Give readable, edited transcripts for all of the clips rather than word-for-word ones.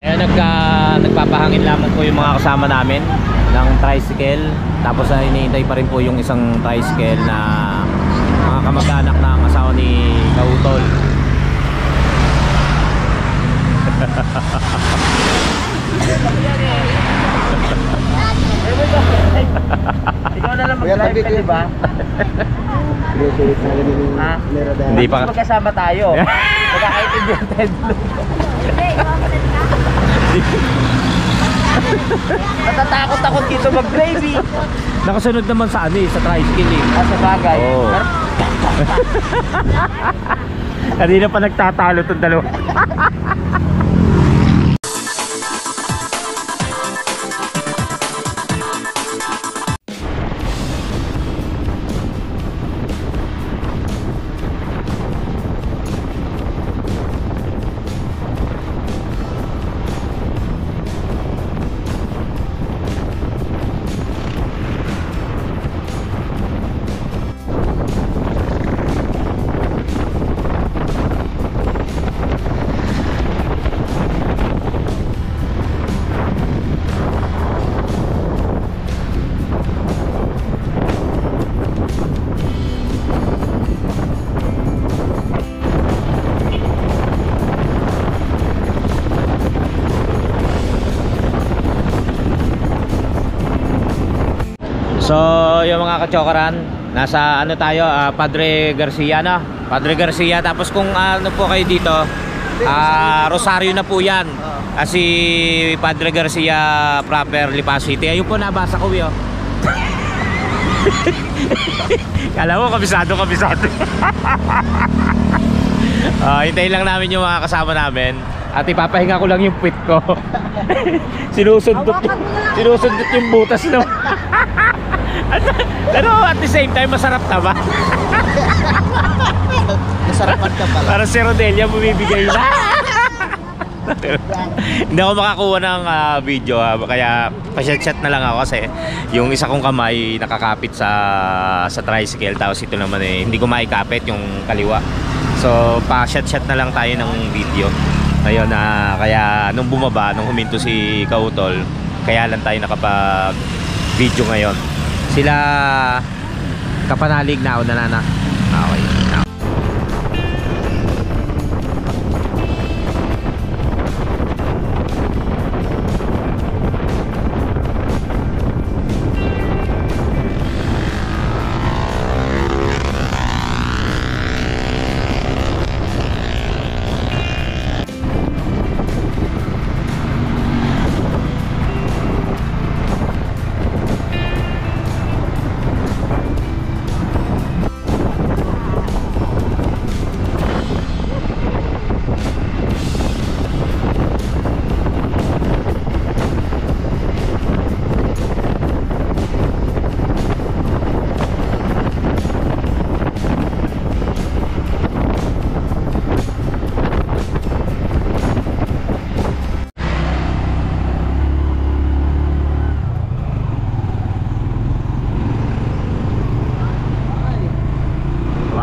Kaya nagpapahangin lamang po yung mga kasama namin ng tricycle. Tapos hinihintay pa rin po yung isang tricycle na mga kamag-anak ng asawa ni Kautol. Ikaw na lang mag-drive ka, di ba? Hindi pa. Magkasama tayo. Magkakaintindihan tayo. Natatakot ako dito mag-gravy. Nakasunod naman sa sa tricycle eh. Sa bagay. Oo. Kanina pa nagtatalo itong dalawa. So yung mga kachokaran, nasa ano tayo, Padre Garcia na. Padre Garcia, tapos kung ano po kayo dito, Rosario na po yan. Kasi Padre Garcia proper Lipa City. Ayun po nabasa ko yun. Kala mo kabisado. Hintayin lang namin yung mga kasama namin. At ipapahinga ko lang yung puwit ko. Sinusundot yung butas no. Pero at the same time masarap na ba? Nasarapan ka pala. Para si Rodelia bumibigay na. Hindi ako makakuha ng video kaya pa-chat na lang ako kasi yung isa kong kamay nakakapit sa tricycle, tapos ito naman hindi ko maikapit yung kaliwa. So pa-chat na lang tayo ng video. Ayun kaya nung bumaba, nung huminto si Kautol, kaya lang tayo nakapag video ngayon. Sila kapanalig na ako na. Okay.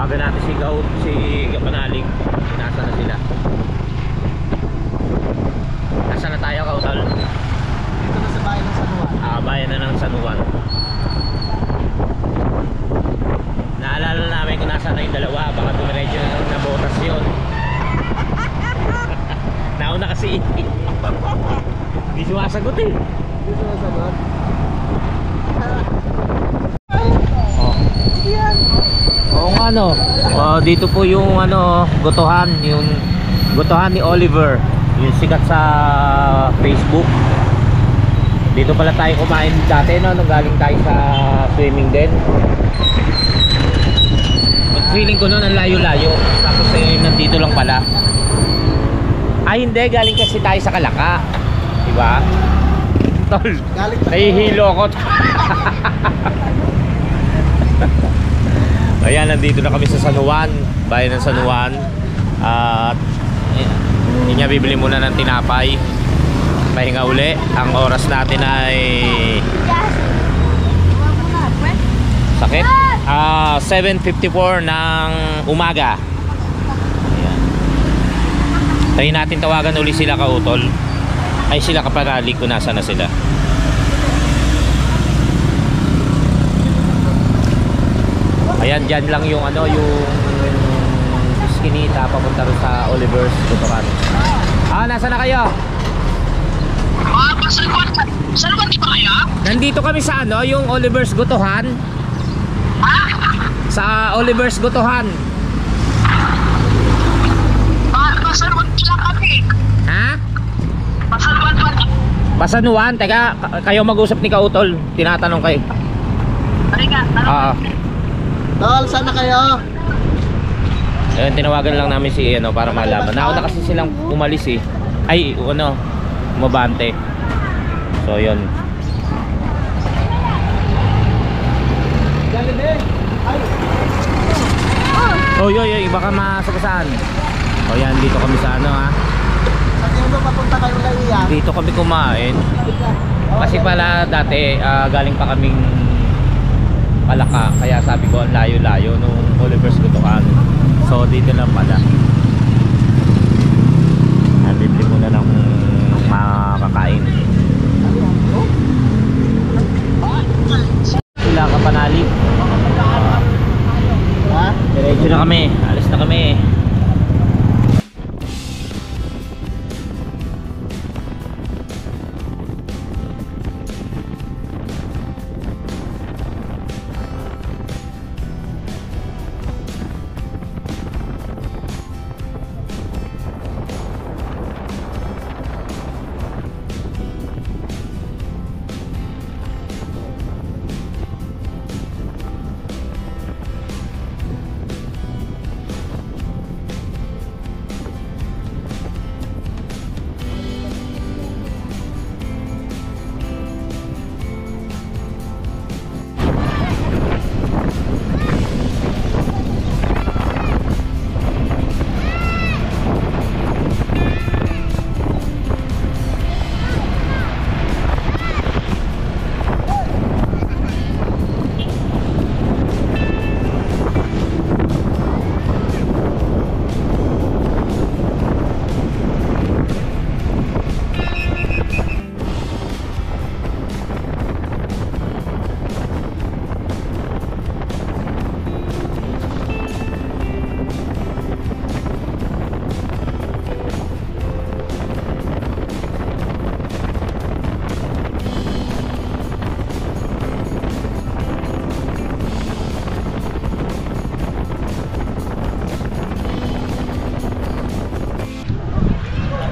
Tawagan natin si Kapanalig. Nasa na sila? Nasa na tayo, Kautol? Dito na sa bayan ng San Juan. Bayan na ng San Juan. Naalala namin kung nasa na yung dalawa. Baka dumiretso na botas yun. Nauna kasi hindi sumasagot eh. Dito na sa bayan. Oo nga no. Dito po yung gotohan, yung gotohan ni Oliver, yung sikat sa Facebook. Dito pala tayo kumain dati nung galing tayo sa swimming din. Feeling ko noon ang layo-layo, tapos nandito lang pala. Hindi, galing kasi tayo sa Kalaka, diba? Tol, nahihilo ako. Ayan, nandito na kami sa San Juan, bayan ng San Juan. At hindi niya bibili muna ng tinapay. Pahinga uli. Ang oras natin ay sakit 7:54 ng umaga. Ayan. Tayo natin tawagan uli sila, Kautol. Ay, sila kapanali ko, nasa na sila? Ayan, dyan lang yung ano, yung Skinita papunta rin sa Oliver's Gutuhan. Nasa na kayo? Saan ba di ba kaya? Nandito kami sa ano, yung Oliver's Gutuhan. Sa Oliver's Gutuhan. Pasanuan sila kami. Ha? Pasanuan pa. Pasanuan? Teka, kayo mag-usap ni Kautol. Tinatanong kayo. Halika, Oo. Tol, saan na kayo? Ayun, tinawagan lang namin si ano para malaman. Nauna kasi silang umalis eh. Ay, ano, umabante. So, yun. Oh, yoy, baka masagasaan. O yan, dito kami sa ano ha. Sa dulo papunta kayo kay Ian. Dito kami kumain. Kasi pala dati galing pa kaming Palaka. Kaya sabi ko ang layo-layo nung Oliver's Gutuhan. So dito lang pala. Bibili muna ng makakain. Sila kapanali. Ha? Diretso na kami. Alis na kami.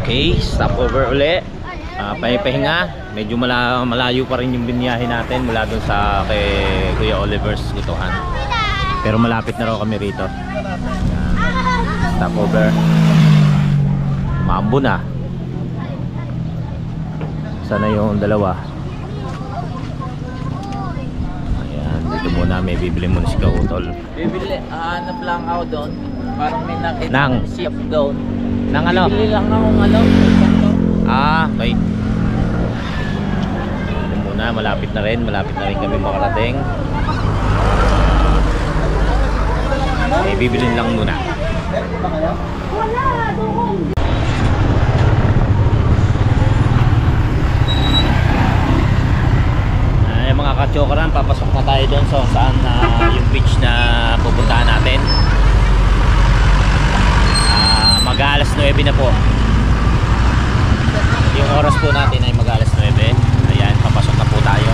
Okay, stop over uli. Pahinga. Medyo malayo pa rin yung binyahe natin mula dun sa kay Kuya Oliver's Gutuhan. Pero malapit na raw kami rito. Stop over. Maambo na. Sana yung dalawa. Ayan, dito muna may bibili muna si Kautol. Bibili, hanap lang ako doon. Parang may nakita Nang? akong ship doon. Nang ano? Bibili lang akong ano, Okay. Ito muna, malapit na rin kami makarating. Okay, bibilin lang muna. Ay, mga kachokaran, papasok na tayo doon sa saan yung beach na pupuntahan natin. Mag-alas 9 na po. Yung oras po natin ay mag-alas 9. Ayan, papasok na po tayo.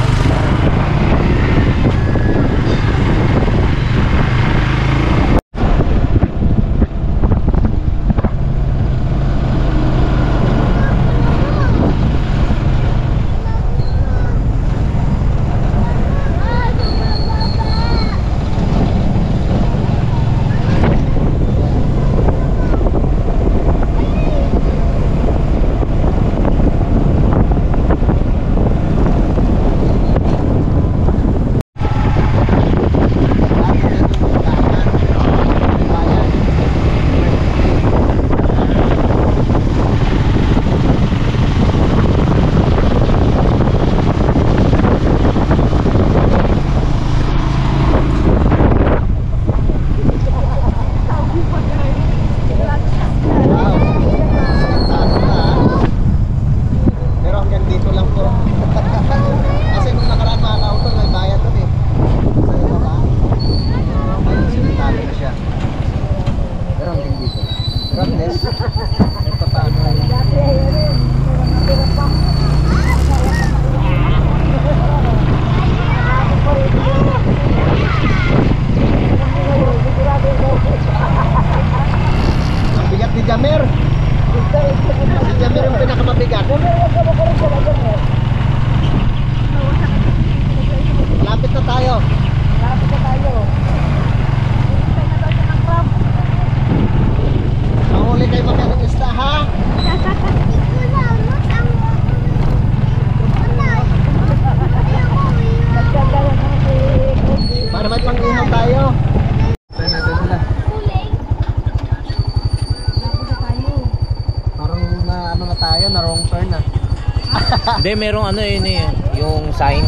Hindi, merong ano yun eh, yung sign.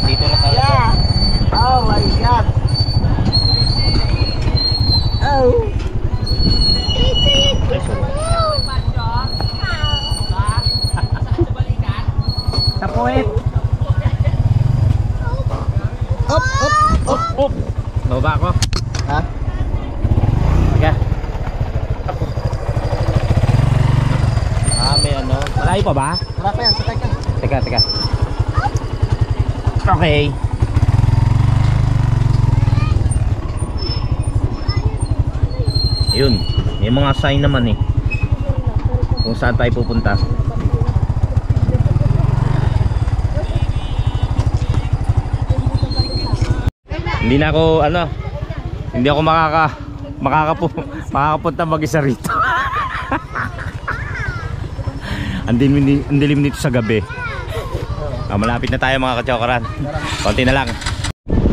Dito na talaga. Yeah. Oh my God. Oh. Sa puwet. Up, up, up. Up! Baba ako. Ha? Okay. May ano. Malayo pa ba? Harap yan, sakay ka. Teka. Okay. Yun. May mga sign naman eh. Kung saan tayo pupunta. Hindi na ako hindi ako makakapunta mag-isa rito. Ang dilim nito sa gabi. Malapit na tayo mga kachokaran. Konti na lang.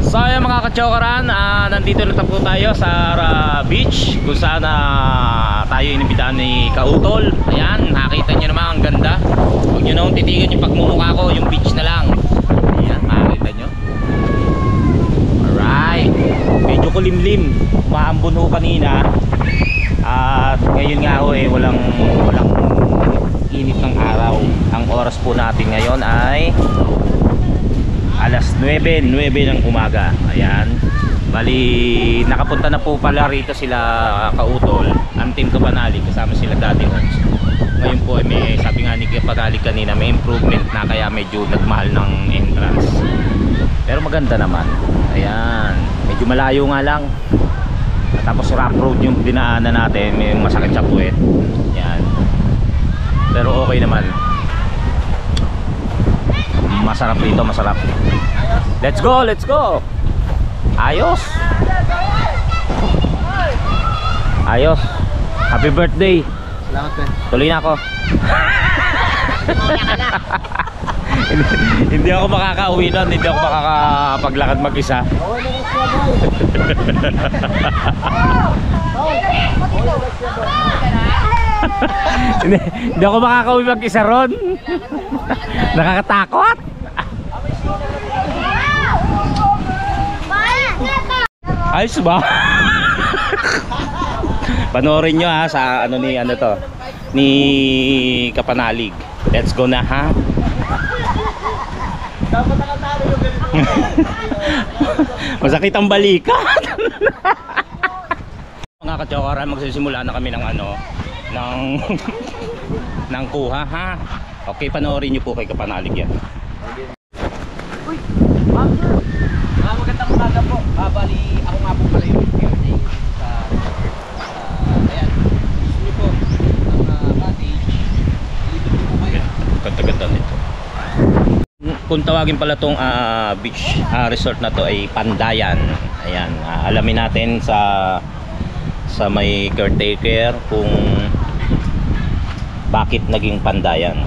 So ayan mga kachokaran, nandito na po tayo sa beach kung saan tayo inimbitahan ni Kautol. Ayan, nakita nyo naman ang ganda. Huwag nyo naman titigan yung pagmumukha ko, yung beach na lang. Ayan, makikita nyo. Alright, medyo kulimlim. Maambon ho kanina. At ngayon nga ho walang init ng araw. Ang oras po natin ngayon ay alas 9 ng umaga. Ayan. Bali, nakapunta na po pala rito sila Kautol. Ang team Kapanalig kasama sila Daddy Ops. Ngayon po may sabi nga ni Kapanalig kanina, may improvement na kaya medyo nagmahal ng entrance. Pero maganda naman. Ayan. Medyo malayo nga lang. Tapos rough road yung dinaanan natin, may masakit sa puwet. Yan. Pero okay naman. Masarap dito, masarap. Let's go, let's go. Ayos. Ayos. Happy birthday. Salamat pe. Tuloy na ako. Hindi ako makakauwi nun, hindi ako makakapaglakad mag-isa. Okay na siya boy. Hindi ako makakauwi mag-isa ron. Nakakatakot. Ayos ba? Panoorin nyo sa ni Kapanalig. Let's go na ha. Dapat nakatalo yung ganito. Masakit ang balikat. Mga kachokaran, magsisimula na kami ng ng kuha ha. Okay, panoorin nyo po kay Kapanalig yan. Uy, ma'am sir. Magandang umaga po. Bali, ako nga po pala yung birthday sa ayan. Gusto niyo po ang cottage. Dito po kayo. Ganda-ganda nito. Kung tawagin pala tong beach resort na to ay Pandayan. Ayan, alamin natin sa may caretaker kung bakit naging Pandayan.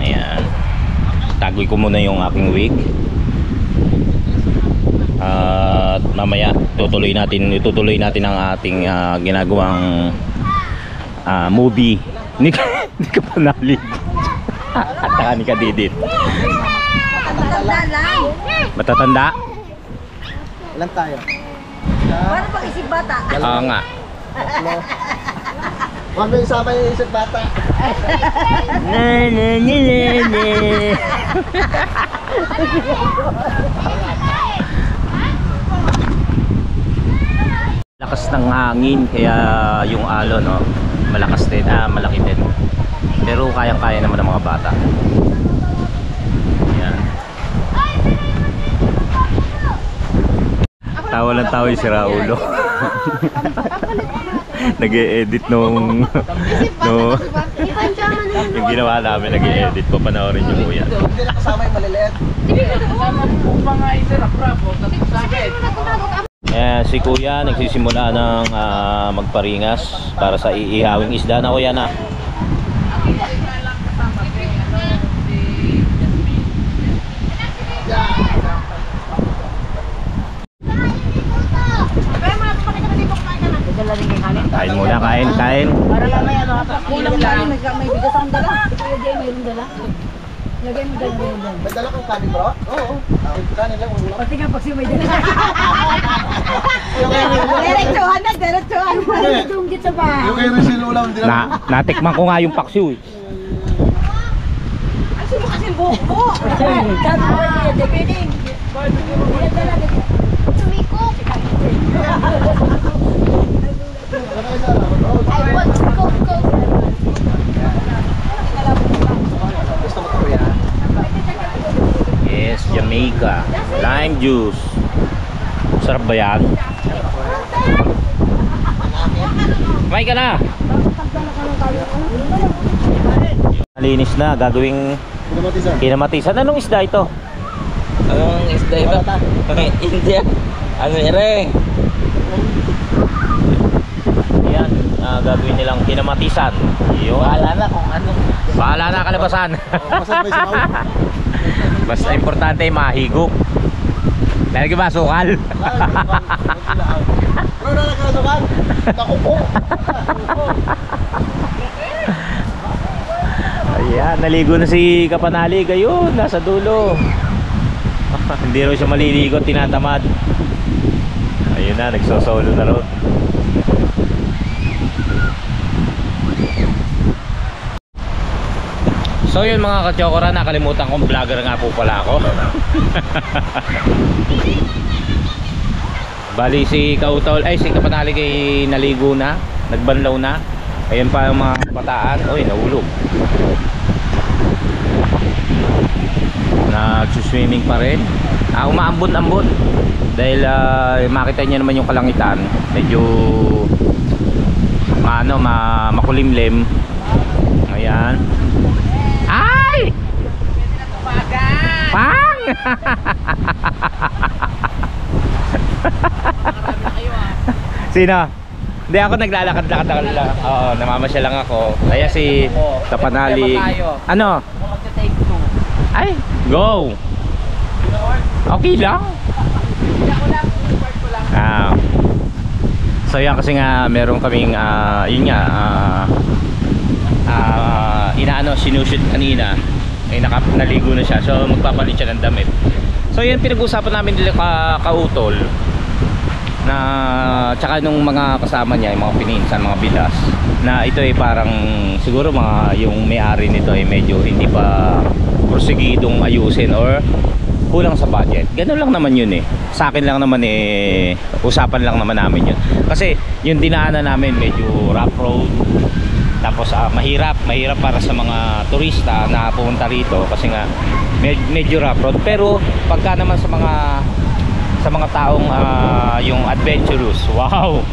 Ayan. Tagoy ko muna yung aking wig. At mamaya itutuloy natin ang ating ginagawang movie ni Kapanalig at saka ni Kadidit. Matatanda lang. Matatanda? Ilan tayo? Para pag isip bata. Oo nga. Huwag mo isama yung isip bata. Lakas ng hangin kaya yung alon malakas din, malaki din. Pero kayang-kaya naman ng mga bata. Yan. Tawa lang tawa yung si Raulo. Nag-e-edit yung ginawa namin, nag-e-edit po, panoorin nyo po yan. Hindi na kasama yung maliliit. Kasama po mga isa-raprap. Tapos sakit. Si Kuya nagsisimula ng magparingas para sa iihawing isda na Kuya na. Kain muna, kain. Para mamaya kulang lagi may bigas ang dala. Kuya Jay mayroong dala. Lagay mo dyan mo dyan. May dala kang kanin, bro? Oo. Kanin lang, ulam. Pati nga pag si may dyan. Diretsuhan na, diretsuhan. Tunggit sa ba? Yung kay Rizal ulam, di na. Natikman ko nga yung paksiw eh. Ay, sino kasi buko? Sabi ko niya, depiling. Sumiko. I want Coke. Gusto mo ito, yan? Yes, Jamaica. Lime juice. Sarap ba yan? May ka na. Malinis na, gagawing kinamatisan. Anong isda ito? Anong isda ito? India. Ano ere? Yan, gagawin nilang kinamatisan. Yun. Wala na kung ano. Bahala na kalabasan. Masarap ba yung sabaw? Basta importante mahigop. Lagi ba sukal? Bro, nakakasukan. Naku po. Ayan, naligo na si Kapanalig. Ayun, nasa dulo. Hindi raw siya maliligo, tinatamad. Ayun na, nagsosolo na raw. So yun mga kachokora, nakalimutan kong vlogger nga po pala ako. Bali si Kautol, ay si Kapanalig ay naligo na, nagbanlaw na. Ayun pa yung mga bataan, oy nahulog. Nagsuswimming pa rin. Umaambon-ambon. Dahil makita niyo naman yung kalangitan, medyo makulimlim. Ayan. Ay! Pang! Sino? Hindi, ako naglalakad-lakad lang. Oo, namamasyal lang ako. Kaya si Kapanalig. Ano? Magta-take 2. Ay, go! Okay lang. So yan kasi nga meron kaming yun nga sinushoot kanina ay naligo na siya, so magpapalit siya ng damit. So yan pinag-usapan namin nila Kautol na tsaka nung mga kasama niya, yung mga pininsan, mga bilas, na ito ay parang siguro mga yung may-ari nito ay medyo hindi pa prosigidong ayusin or kulang sa budget. Ganun lang naman yun eh. Sa akin lang naman eh, usapan lang naman namin yun. Kasi yung dinaanan namin medyo rough road. Tapos mahirap para sa mga turista na pumunta rito kasi nga medyo rough road. Pero pagka naman sa mga taong yung adventurous, wow,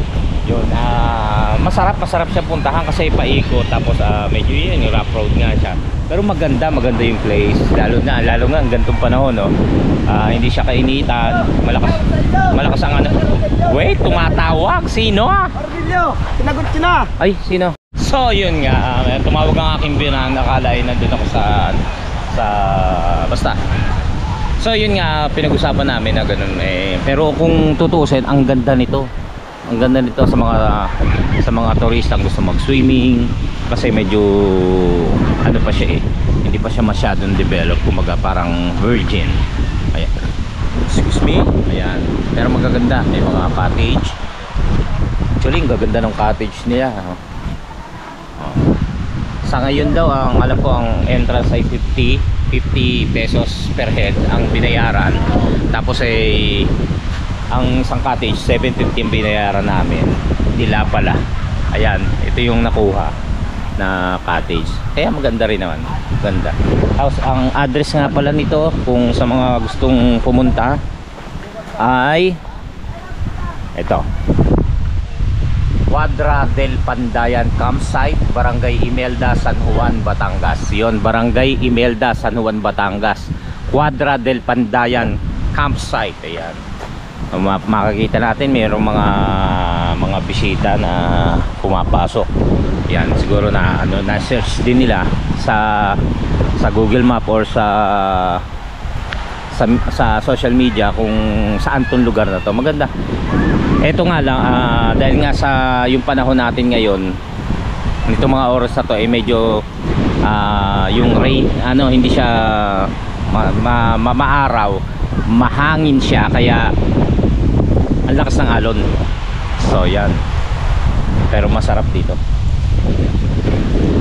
yun, masarap siya puntahan kasi paikot. Tapos medyo yun, yung rough road nga siya. Pero maganda yung place, lalo nga ang ganitong panahon, no. Hindi siya kainitan, malakas ang ano. Wait, tumatawag, sino? Arbilio, tinagot ko na. Ay, sino? So yun nga, tumawag ang aking binan, akala ay nandun ako sa basta. So yun nga, pinag-usapan namin na ganun eh. Pero kung tutuusin, ang ganda nito. Ang ganda nito sa mga turista gusto mag-swimming kasi medyo ano pa siya eh. Hindi pa siya masyadong develop, kumaga parang virgin. Ayan. Excuse me. Ayan. Pero magaganda, may mga cottage. Actually, ang gaganda ng cottage nila. Sa ngayon daw, ang alam ko ang entrance ay 50 pesos per head ang binayaran. Tapos ay ang isang cottage 750 ang binayaran namin. Dila pala. Ayan, ito yung nakuha na cottage. Kaya maganda rin naman. Ganda. Tapos ang address nga pala nito kung sa mga gustong pumunta ay ito. Quadra del Pandayan Campsite, Barangay Imelda, San Juan, Batangas. Yon, Barangay Imelda, San Juan, Batangas. Quadra del Pandayan Campsite. Ayan. Makikita natin mayroong mga bisita na pumapasok. Yan, siguro na search din nila sa Google Map or sa social media kung saan tong lugar na to. Maganda. Ito nga lang, dahil nga sa yung panahon natin ngayon, nito mga oras na to ay medyo yung rain, hindi siya maaraw, mahangin siya, kaya ang lakas ng alon. So yan, pero masarap dito.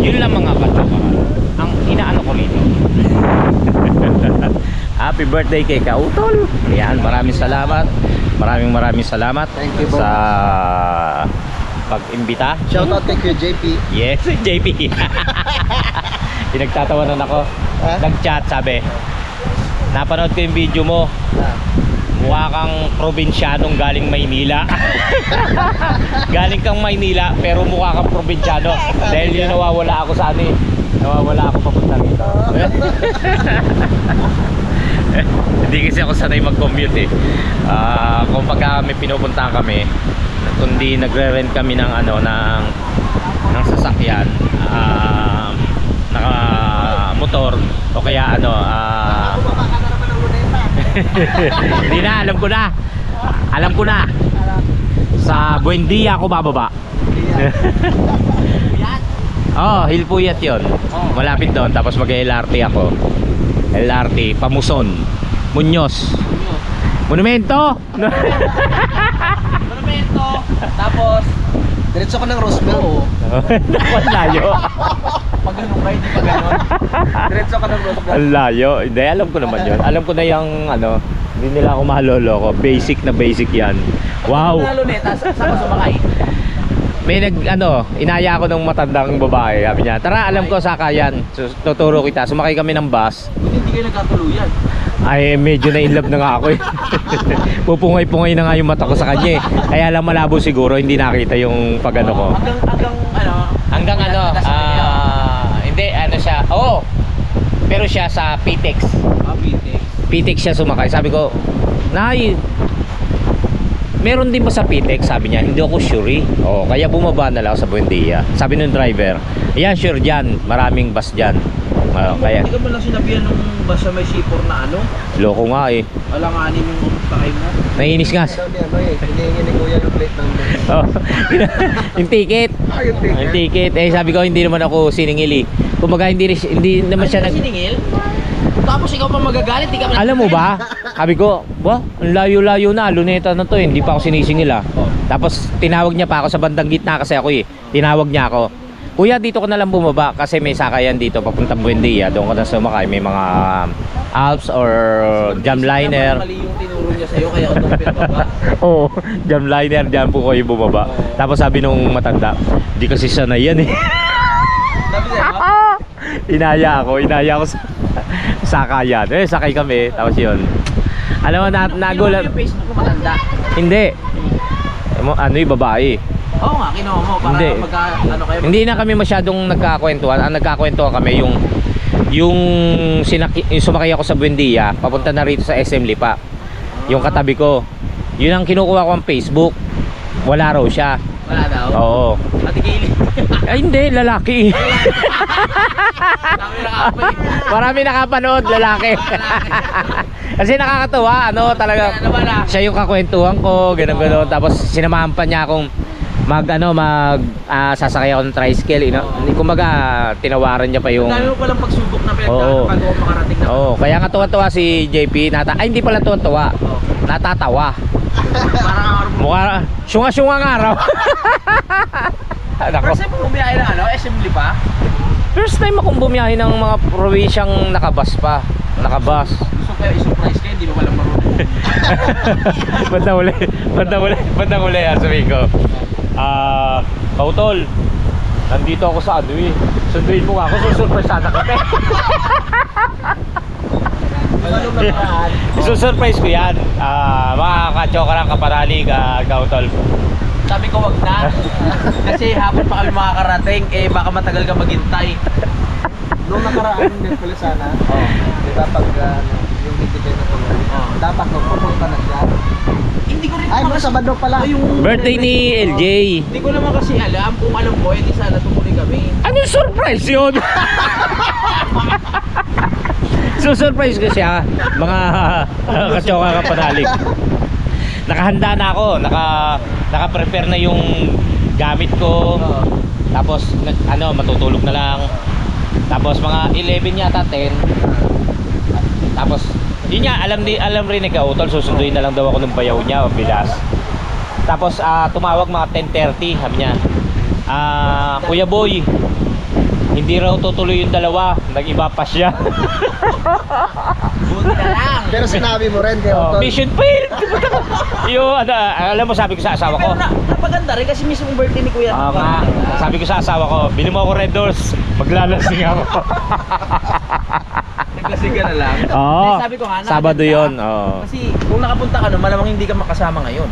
Yun lang mga katsokaran ang inaano ko rito. Happy birthday kay Kautol. Yan, maraming salamat. Maraming salamat. Thank you, sa pag-imbita. Shoutout kay Kuya JP. Yes, JP. Pinagtatawanan ako. Ha? Nag-chat, sabi, napanood ko yung video mo. Mukha kang probinsyanong galing Maynila. Galing kang Maynila pero mukha kang probinsyano. Dahil yun, nawawala ako sa nawawala ako papunta rito. Hindi kasi ako sanay mag-commute eh. Kung pagka may pinupuntahan kami, kundi nagre-rent kami ng ng sasakyan, naka motor o kaya hindi na, alam ko na sa Buendia ako bababa. Oh, Hilpuyat yun, malapit doon. Tapos mag-LRT ako, LRT Pamuson, Muñoz, Monumento. Monumento. Tapos, Diretso ka ng Roosevelt. Ang layo. pag ganun kayo, di pa ganun. Diretso ka ng Roosevelt. Ang layo. Hindi, alam ko naman yun. Alam ko na yung hindi nila ako maloloko. Basic na basic yan. Wow. Lalo neta, saan ka sumakay? May inaya ako ng matandang babae. Sabi niya, tara, alam ko sakayan. Tuturo kita. Sumakay kami ng bus. Hindi kayo nagkatuluyan. Ay, medyo na-inlove na nga ako eh. Pupungay-pungay na nga yung mata ko sa kanya eh. Kaya lang malabo siguro, hindi nakita yung pag-ano ko. Hanggang hindi, siya. Oo. Pero siya sa PTEX. PTEX siya sumakay. Sabi ko, Nay, meron din ba sa PTEX? Sabi niya, hindi ako sure eh. Oh, kaya bumaba na lang sa Buendia. Sabi nung driver, ayan, sure dyan. Maraming bus dyan. Kaya Hindi ka man lang sinabihan nung basta may sipor na loko nga eh. alanganin yung pakay mo. Naiinis nga. Daw ni hinihingi ni Kuya yung plate ng Oh, yung ticket. yung Yung ticket. Eh sabi ko, hindi naman ako siningil eh. Kumbaga hindi naman siya siningil? Tapos ikaw pa magagalit, di ka man. Alam mo ba? Sabi ko, ang layo-layo na, luneta na to eh. Hindi pa ako sinisingil ah. Tapos tinawag niya pa ako sa bandang gitna kasi ako eh. Tinawag niya ako. Kuya, dito ko na lang bumaba kasi may sakayan dito papuntang Buendia. Doon ko na sumakay. May mga Alps or Jamliner. Mali yung tinuro niya sa'yo, kaya ako baba. Oo, Jamliner, dyan po kayo bumaba. Tapos sabi nung matanda, di kasi sanay yan eh. Sabi niya, Inaya ako sa sakayan. Sakay kami. Tapos yun. Alam mo, nagulat. yung Facebook ko matanda. Hindi. Yung babae. Oo nga, kinuha mo para Hindi. kayo. Hindi na kami masyadong nagkakwentuhan. Ang nagkakwentuhan kami yung sumakay ako sa Buendia, papunta na rito sa SM Lipa. Yung katabi ko. Yun ang kinukuha ko ang Facebook. Wala raw siya. Wala daw? Oo. Matigili. Ay hindi, lalaki. Kami nakapay. Marami nakapanood, lalaki. Kasi nakakatuwa, talaga. Siya yung kakwentuhan ko, gano'n. Tapos sinamahan pa niya akong sasakay ako ng tricycle, kumbaga tinawaran niya pa yung Dami mo palang pagsubok na Oo. bago ako makarating na. Oo, kaya nga tuwa-tuwa si JP. Hindi pala tuwa-tuwa, natatawa. Parang Mukha syunga-syunga nga raw. Nako. First time mo bumiyahe ng SM Lipa? First time akong bumiyahe ng mga probinsyang nakabus pa. Nakabus. Gusto kaya i-surprise kayo, hindi mo walang marunong. Ba't na uli sabihin ko, Kautol, nandito ako sa sunduin mo nga ako, susurprise sana kita. Isusurprise ko yan, mga kachokarang kaparalig, Kautol. Sabi ko wag na. Kasi hapon pa kami makakarating, baka matagal ka maghintay. Noong nakaraan din pala sana. Di ba pag yung bibigay na tulong. Dapat pupunta na siya. Hindi ko rin Ay, naman sa Sabado pala. Birthday ni LJ. Hindi ko naman kasi alam. Kung alam ko, edi sana tumuloy kami. Anong surprise yun? Susurprise ko siya, mga kachoka kapanalig. Nakahanda na ako, naka-prepare na yung gamit ko. Tapos matutulog na lang. Tapos mga 11 yata 10. Tapos yun nga, alam rin ni Kautol, susunduin na lang daw ako ng bayaw niya, bilas. Tapos tumawag mga 10:30, sabi niya, Kuya Boy, hindi raw tutuloy yung dalawa, nag-iba pa siya. Buti na lang. Pero sinabi mo rin, kaya Oh, mission failed. Yung alam mo, sabi ko sa asawa ko, Pero napaganda rin kasi mismo birthday ni Kuya. nga, sabi ko sa asawa ko, bili mo ako Red Doors, maglalasing ako. Naglasing ka na lang. Oo, Hindi, sabi ko nga, Sabado nakaganda. yun. Oo. Kasi kung nakapunta ka no, malamang hindi ka makasama ngayon.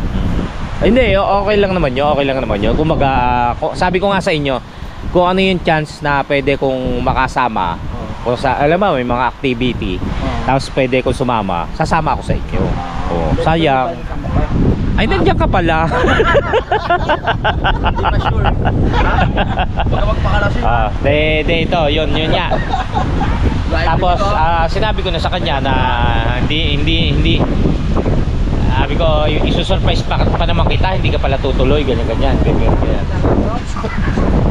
Hindi, okay lang naman yun, okay lang naman yun. Kumaga, sabi ko nga sa inyo, kung ano yung chance na pwede kong makasama, o sa, alam mo, may mga activity, tapos pwede kong sumama, sasama ako sa inyo. Oh, sayang. Ay, nandiyan ka pala. Hindi pa sure. Baka magpakalasing. Ito, yun nga. Tapos, sinabi ko na sa kanya na hindi. Sabi ko, isusurprise pa naman kita, hindi ka pala tutuloy, ganyan.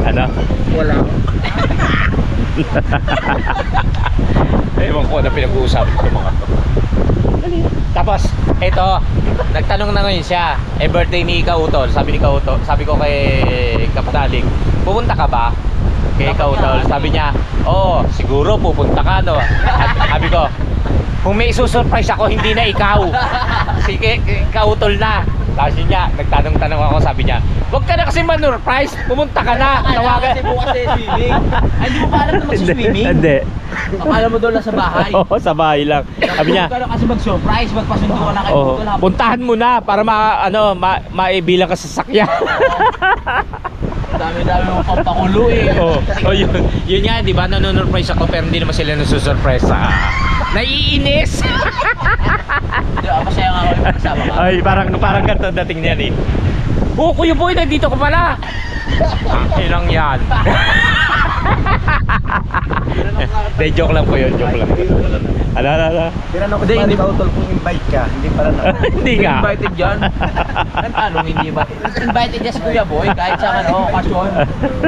Ano? wala. Ewan ko na pinag-uusapan ko mga to. Tapos, ito, nagtanong na ngayon siya, birthday ni Kautol. Sabi ko kay Kapataling, pupunta ka ba? Kay Kautol, sabi niya, oo, siguro pupunta ka, no? At sabi ko, kung may isusurprise ako, hindi na ikaw. Sige, Kautol na. Tapos yun niya, nagtanong-tanong ako, sabi niya, huwag ka na kasi manurprise, pumunta ka na. Tawagan. Kasi bukas eh, swimming. Ay, hindi mo pa alam na mag-swimming? Hindi. Akala mo doon lang sa bahay. Oo, sa bahay lang. Sabi niya, Huwag ka na kasi mag-surprise, magpasundo ka na kay oh, Putol. puntahan mo na para maibilang ka sa sakyan. Dami-dami mo pampakulo eh. Yun nga, di ba, nanonurprise ako pero hindi naman sila nasusurprise. Naiinis. Di ba, masaya nga ako yung kasama ka. Ay, parang ganito dating niyan eh. Oh, Kuya Boy, nandito ka pala. Ilang yan. De, joke lang po yun, joke lang. Ala. Tinanong ko Hindi, pa hindi. ikaw tol kung invite ka, hindi pala na. Hindi nga. Invited dyan. Ano, hindi ba? Invited dyan si Kuya Boy, kahit sa okasyon.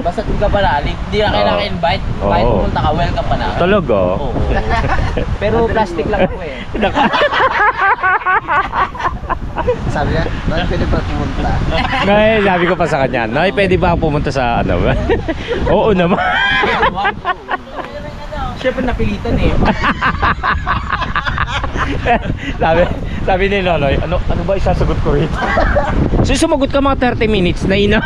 Basta kung ka palalig, hindi na kailangan invite. Kahit Oo. pumunta ka, welcome pa na. Tulog oh. Oo. Pero plastic lang ako eh. Sabi niya, bakit pwede pa pumunta? Ngayon, sabi ko pa sa kanya, Nay, pwede ba ako pumunta sa ano? Oo naman. Siyempre napilitan eh. sabi ni Nonoy, ano ba isasagot ko rito? So sumagot ka mga 30 minutes na ina.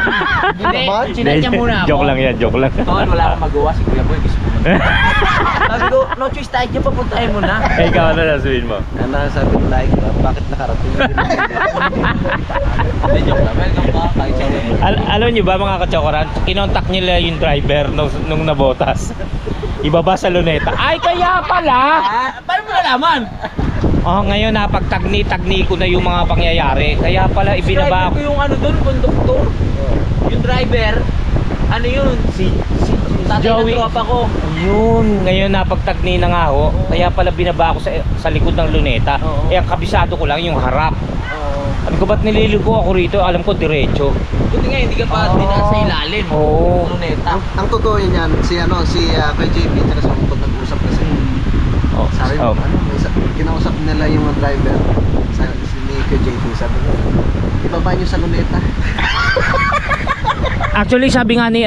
Hindi, sinadya muna ako. Joke lang yan, joke lang. Tol, wala akong magawa si Kuya Boy. Gusto pumunta. Sabi ko, no choice tayo dyan, papuntahin mo na. Ikaw ano nasabihin mo? Ano sabi ko like, bakit nakarating na din? Hindi, joke lang. Welcome pa, kahit sa Alam niyo ba mga kachokoran, kinontak nila yung driver nung nabotas. Ibaba sa luneta. Ay, kaya pala! Paano mo nalaman? Oh, ngayon napagtagni-tagni ko na yung mga pangyayari. Kaya pala ibinaba Driver ko ko. yung ano doon, konduktor. Yung driver, ano yun? Si tatay Joey. ng tropa ko. Yun, ngayon napagtagni na nga ako. Kaya pala binaba ko sa likod ng luneta. Oo. Eh, ang kabisado ko lang yung harap. Oo. Sabi ko, ba't nililigo ako rito? Alam ko, diretso. Buti nga, hindi ka pa dinaan sa ilalim. Oo. Luneta. Ang totoo niyan, si kay JP, tsaka sa pag nag-usap kasi. Oh, Sabi mo, oh. kinausap nila yung mga driver. Si ni kay JP, sabi ko, ibaba niyo sa luneta. Actually, sabi nga ni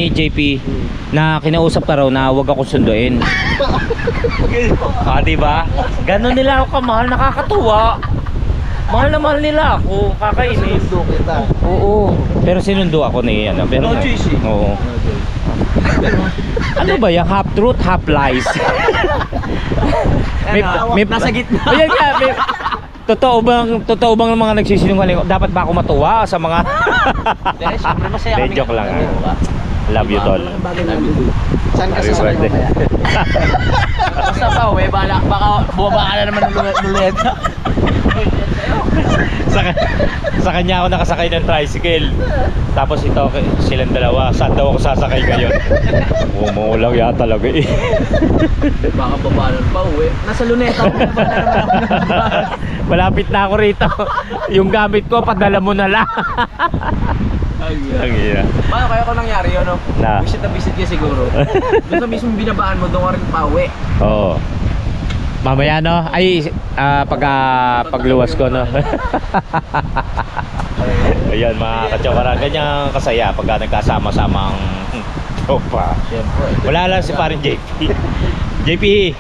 JP na kinausap ka raw na huwag ako sunduin. Diba? Ganon nila ako kamahal, nakakatuwa. Mahal na mahal nila ako, kakainis. Sinundo kita. Oo. Pero sinundo ako ni pero No choice eh. Oo. Ano ba yan? Half truth, half lies. Nasa gitna. Ayan nga, totoo bang mga nagsisinungaling? Dapat ba ako matuwa sa mga Dahil syempre masaya Hindi, kami. joke lang, Love you, tol. Saan ka Happy sasabay birthday. mamaya? Basta pa, baka bumaba ka na naman ng luneta. sa kanya ako nakasakay ng tricycle. Tapos ito, silang dalawa. Saan daw ako sasakay ngayon? Umuulang yata talaga eh. Baka babalan pa uwi. Nasa luneta ako na naman ako. Malapit na ako rito. Yung gamit ko, padala mo na lang. Ang ina. Paano kaya ko nangyari yun, no? Na. Visit na visit ka siguro. Doon sa mismong binabaan mo, doon ka rin pauwi. Oo. Mamaya no, ay pagluwas ko no. Ayan mga katsokara, ganyan kasaya pagka nagkasama-samang tropa. Siyempre. Wala lang si parin JP. JP,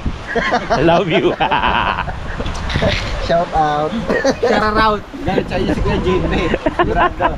I love you. Shout out. Shout out. Galit sa iyo si Kuya Jane. Sigurado.